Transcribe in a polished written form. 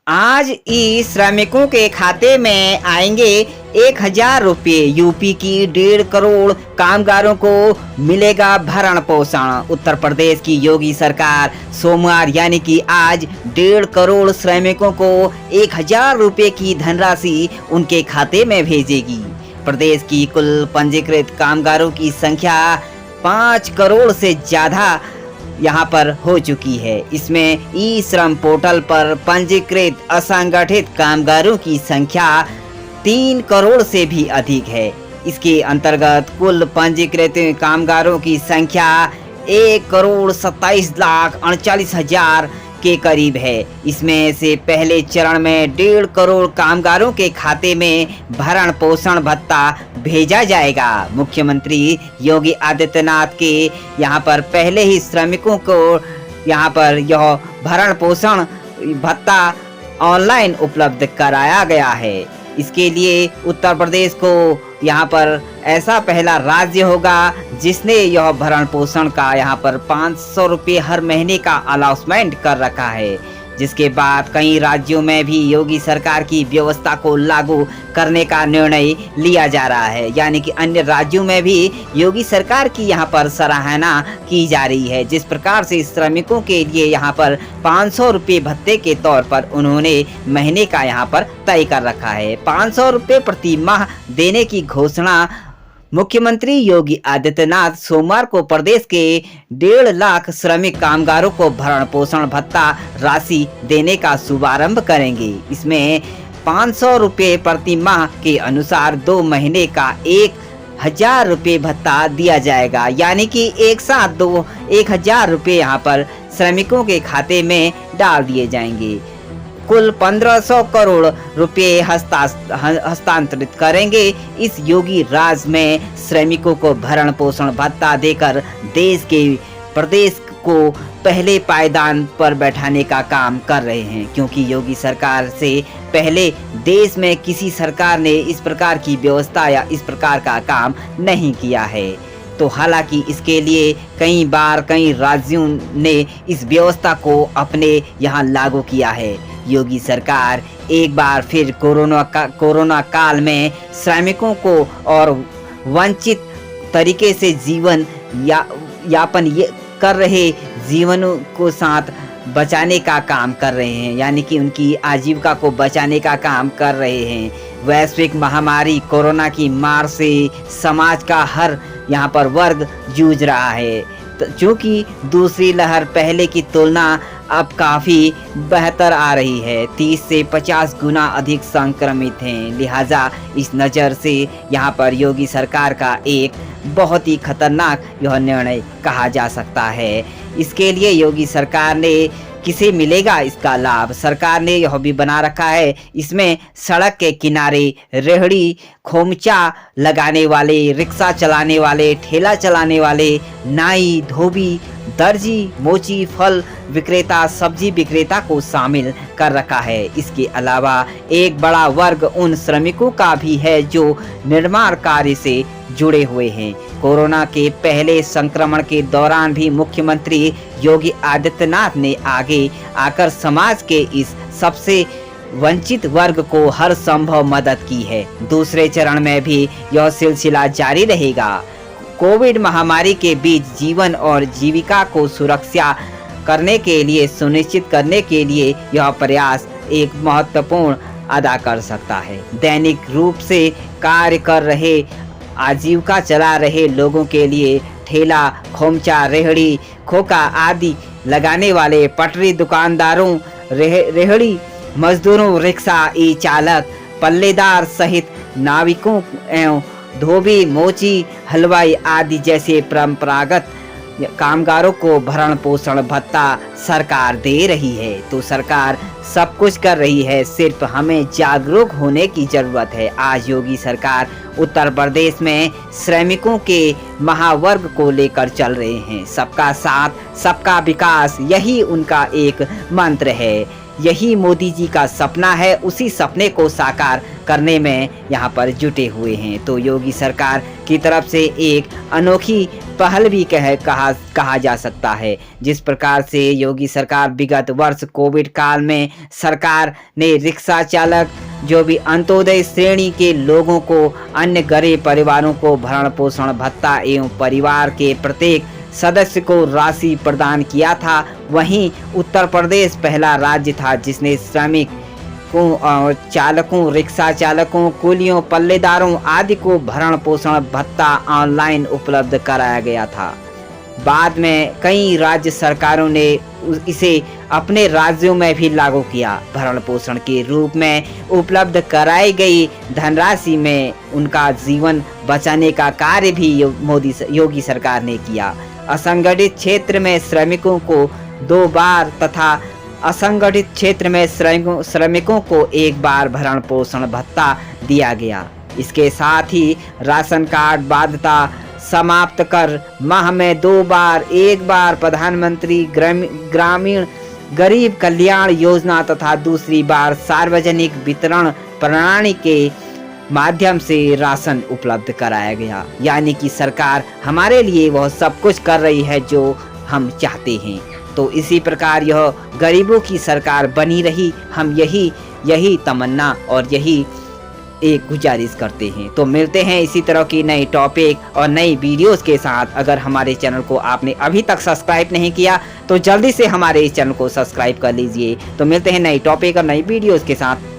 आज ई श्रमिकों के खाते में आएंगे 1,000 रुपये। यूपी की 1.5 करोड़ कामगारों को मिलेगा भरण पोषण। उत्तर प्रदेश की योगी सरकार सोमवार यानी कि आज 1.5 करोड़ श्रमिकों को 1,000 रुपये की धनराशि उनके खाते में भेजेगी। प्रदेश की कुल पंजीकृत कामगारों की संख्या 5 करोड़ से ज्यादा यहाँ पर हो चुकी है। इसमें ई श्रम पोर्टल पर पंजीकृत असंगठित कामगारों की संख्या 3 करोड़ से भी अधिक है। इसके अंतर्गत कुल पंजीकृत कामगारों की संख्या 1,27,39,40,000 के करीब है। इसमें से पहले चरण में 1.5 करोड़ कामगारों के खाते में भरण पोषण भत्ता भेजा जाएगा। मुख्यमंत्री योगी आदित्यनाथ के यहाँ पर पहले ही श्रमिकों को यहाँ पर यह भरण पोषण भत्ता ऑनलाइन उपलब्ध कराया गया है। इसके लिए उत्तर प्रदेश को यहाँ पर ऐसा पहला राज्य होगा जिसने यह भरण पोषण का यहाँ पर 500 रुपये हर महीने का अलाउंसमेंट कर रखा है, जिसके बाद कई राज्यों में भी योगी सरकार की व्यवस्था को लागू करने का निर्णय लिया जा रहा है। यानी कि अन्य राज्यों में भी योगी सरकार की यहाँ पर सराहना की जा रही है। जिस प्रकार से श्रमिकों के लिए यहाँ पर 500 रुपये भत्ते के तौर पर उन्होंने महीने का यहाँ पर तय कर रखा है। 500 रुपये प्रति माह देने की घोषणा मुख्यमंत्री योगी आदित्यनाथ सोमवार को प्रदेश के 1.5 लाख श्रमिक कामगारों को भरण पोषण भत्ता राशि देने का शुभारंभ करेंगे। इसमें 500 रुपये प्रति माह के अनुसार 2 महीने का 1,000 रुपये भत्ता दिया जाएगा। यानी कि एक साथ 1,000 रुपये यहाँ पर श्रमिकों के खाते में डाल दिए जाएंगे। कुल 1,500 करोड़ रुपए हस्तांतरित करेंगे। इस योगी राज में श्रमिकों को भरण पोषण भत्ता देकर प्रदेश को पहले पायदान पर बैठाने का काम कर रहे हैं, क्योंकि योगी सरकार से पहले देश में किसी सरकार ने इस प्रकार की व्यवस्था या इस प्रकार का काम नहीं किया है। तो हालांकि इसके लिए कई बार कई राज्यों ने इस व्यवस्था को अपने यहाँ लागू किया है। योगी सरकार एक बार फिर कोरोना काल में श्रमिकों को और वंचित तरीके से जीवन यापन कर रहे जीवनों को साथ बचाने का काम कर रहे हैं, यानी कि उनकी आजीविका को बचाने का काम कर रहे हैं। वैश्विक महामारी कोरोना की मार से समाज का हर यहाँ पर वर्ग जूझ रहा है, क्योंकि दूसरी लहर पहले की तुलना अब काफ़ी बेहतर आ रही है। 30 से 50 गुना अधिक संक्रमित हैं। लिहाजा इस नज़र से यहाँ पर योगी सरकार का एक बहुत ही खतरनाक यह निर्णय कहा जा सकता है। इसके लिए योगी सरकार ने किसे मिलेगा इसका लाभ, सरकार ने यह भी बना रखा है। इसमें सड़क के किनारे रेहड़ी खोमचा लगाने वाले, रिक्शा चलाने वाले, ठेला चलाने वाले, नाई, धोबी, दर्जी, मोची, फल विक्रेता, सब्जी विक्रेता को शामिल कर रखा है। इसके अलावा एक बड़ा वर्ग उन श्रमिकों का भी है जो निर्माण कार्य से जुड़े हुए हैं। कोरोना के पहले संक्रमण के दौरान भी मुख्यमंत्री योगी आदित्यनाथ ने आगे आकर समाज के इस सबसे वंचित वर्ग को हर संभव मदद की है। दूसरे चरण में भी यह सिलसिला जारी रहेगा। कोविड महामारी के बीच जीवन और जीविका को सुरक्षा करने के लिए सुनिश्चित करने के लिए यह प्रयास एक महत्वपूर्ण अदा कर सकता है। दैनिक रूप से कार्य कर रहे, आजीविका चला रहे लोगों के लिए ठेला, खोमचा, रेहड़ी, खोखा आदि लगाने वाले पटरी दुकानदारों, रेहड़ी मजदूरों, रिक्शा ई चालक, पल्लेदार सहित नाविकों एवं धोबी, मोची, हलवाई आदि जैसे परंपरागत कामगारों को भरण पोषण भत्ता सरकार दे रही है। तो सरकार सब कुछ कर रही है, सिर्फ हमें जागरूक होने की जरूरत है। आज योगी सरकार उत्तर प्रदेश में श्रमिकों के महावर्ग को लेकर चल रहे हैं। सबका साथ, सबका विकास, यही उनका एक मंत्र है। यही मोदी जी का सपना है, उसी सपने को साकार करने में यहाँ पर जुटे हुए हैं। तो योगी सरकार की तरफ से एक अनोखी पहल भी कहा जा सकता है। जिस प्रकार से योगी सरकार विगत वर्ष कोविड काल में सरकार ने रिक्शा चालक जो भी अंत्योदय श्रेणी के लोगों को, अन्य गरीब परिवारों को भरण पोषण भत्ता एवं परिवार के प्रत्येक सदस्य को राशि प्रदान किया था, वहीं उत्तर प्रदेश पहला राज्य था जिसने चालकों, रिक्शा चालकों, कुलियों, पल्लेदारों आदि को भरण पोषण भत्ता ऑनलाइन उपलब्ध कराया गया था। बाद में कई राज्य सरकारों ने इसे अपने राज्यों में भी लागू किया। भरण पोषण के रूप में उपलब्ध कराई गई धनराशि में उनका जीवन बचाने का कार्य भी योगी सरकार ने किया। असंगठित क्षेत्र में श्रमिकों को 2 बार तथा असंगठित क्षेत्र में श्रमिकों को 1 बार भरण पोषण भत्ता दिया गया। इसके साथ ही राशन कार्ड बाध्यता समाप्त कर माह में 2 बार, 1 बार प्रधानमंत्री ग्रामीण गरीब कल्याण योजना तथा दूसरी बार सार्वजनिक वितरण प्रणाली के माध्यम से राशन उपलब्ध कराया गया। यानी कि सरकार हमारे लिए वह सब कुछ कर रही है जो हम चाहते हैं। तो इसी प्रकार यह गरीबों की सरकार बनी रही, हम यही तमन्ना और यही एक गुजारिश करते हैं। तो मिलते हैं इसी तरह की नई टॉपिक और नई वीडियोस के साथ। अगर हमारे चैनल को आपने अभी तक सब्सक्राइब नहीं किया तो जल्दी से हमारे इस चैनल को सब्सक्राइब कर लीजिए। तो मिलते हैं नई टॉपिक और नई वीडियोस के साथ।